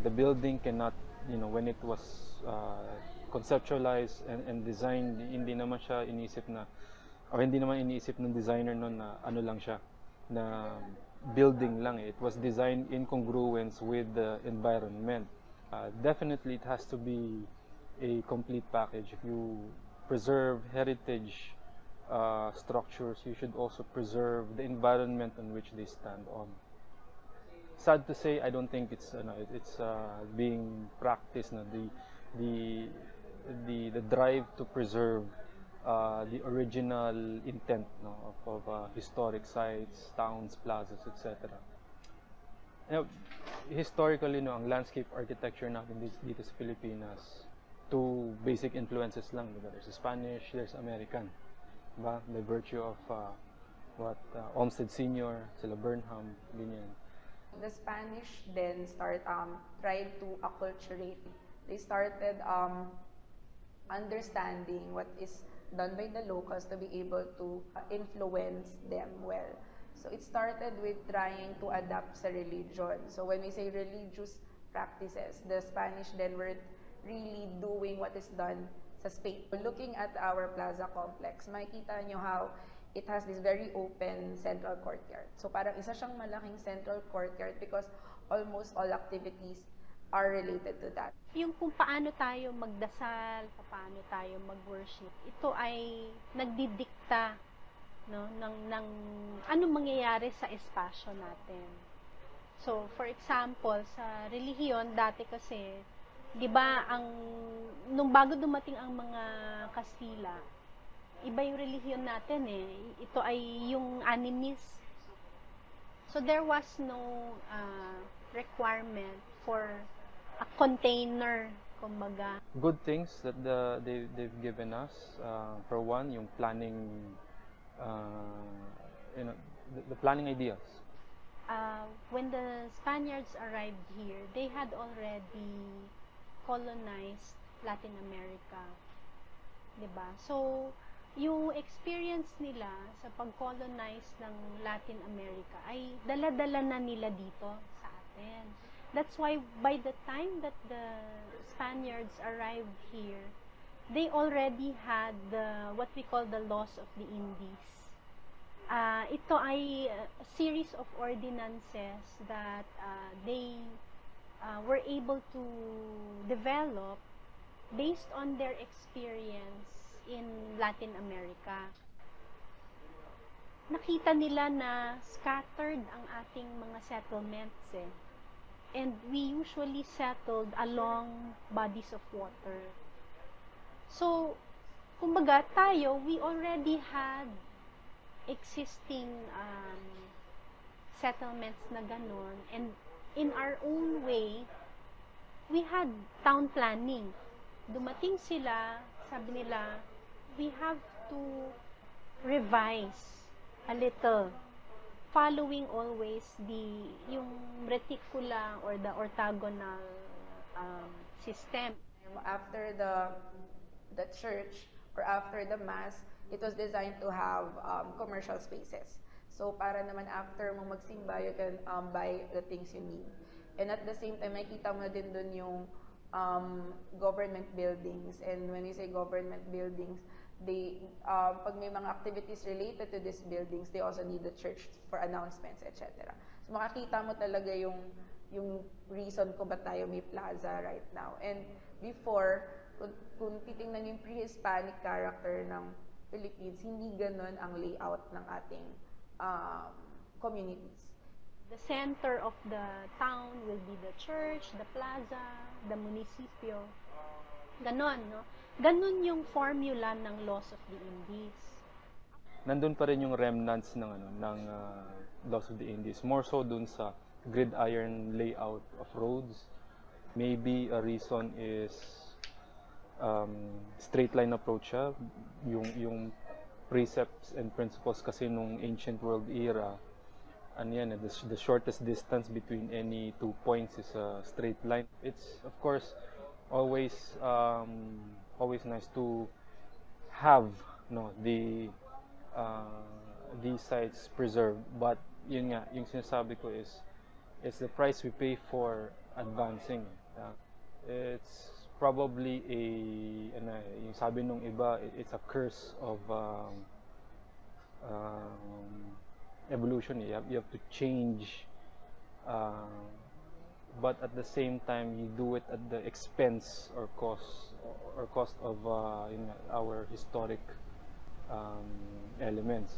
The building cannot, when it was conceptualized and designed, hindi naman siya iniisip na, o hindi naman iniisip ng designer noon na ano lang siya, na building lang. It was designed in congruence with the environment. Definitely it has to be a complete package. If you preserve heritage structures, you should also preserve the environment on which they stand on. Sad to say, I don't think it's being practiced. The drive to preserve the original intent of historic sites, towns, plazas, etc. Historically, ang landscape architecture natin dito sa Pilipinas, two basic influences lang. There's Spanish, there's American. Diba? By virtue of Olmsted Senior, sila Burnham, ganyan. The Spanish then tried to acculturate. They started understanding what is done by the locals to be able to influence them well. So it started with trying to adapt sa religion. So when we say religious practices, the Spanish then were really doing what is done sa Spain. Looking at our plaza complex, makikita nyo how it has this very open central courtyard. So parang isa siyang malaking central courtyard because almost all activities are related to that. Yung kung paano tayo magdasal, paano tayo mag-worship, ito ay nagdidikta ng ano mangyayari sa espasyo natin. So, for example, sa relihiyon, dati kasi, di ba, nung bago dumating ang mga Kastila, iba yung relihiyon natin Ito ay yung animist. So there was no requirement for a container, kumbaga. Good things that they've given us. For one, yung planning, the planning ideas. When the Spaniards arrived here, they had already colonized Latin America. Diba? So, yung experience nila sa pag-colonize ng Latin America ay dala-dala na nila dito sa atin. That's why by the time that the Spaniards arrived here, they already had what we call the laws of the Indies. Ito ay a series of ordinances that they were able to develop based on their experience in Latin America. Nakita nila na scattered ang ating mga settlements and we usually settled along bodies of water. So, kumbaga tayo, we already had existing settlements na ganon, and in our own way, we had town planning. Dumating sila, sabi nila, we have to revise a little, following always yung reticula or the orthogonal system. After the church or after the mass, it was designed to have commercial spaces. So para naman after mo magsimba, you can buy the things you need. And at the same time, makita mo din dun yung government buildings. And when we say government buildings, they pag may mga activities related to these buildings, they also need the church for announcements, etc. So makakita mo talaga yung reason kung ba't tayo may plaza right now. And before, kung titingnan yung pre-Hispanic character ng Philippines, hindi ganun ang layout ng ating communities. The center of the town will be the church, the plaza, the munisipyo. Ganon, no? Ganon yung formula ng laws of the Indies. Nandun pa rin yung remnants ng laws of the Indies. More so dun sa gridiron layout of roads. Maybe a reason is straight line approach siya. Yung precepts and principles kasi nung ancient world era, the shortest distance between any two points is a straight line. It's of course always nice to have these sites preserved, but yun nga, yung sinasabi ko is it's the price we pay for advancing. It's probably yung sabi nung iba, it's a curse of evolution. You have to change, but at the same time, you do it at the expense or cost of our historic elements.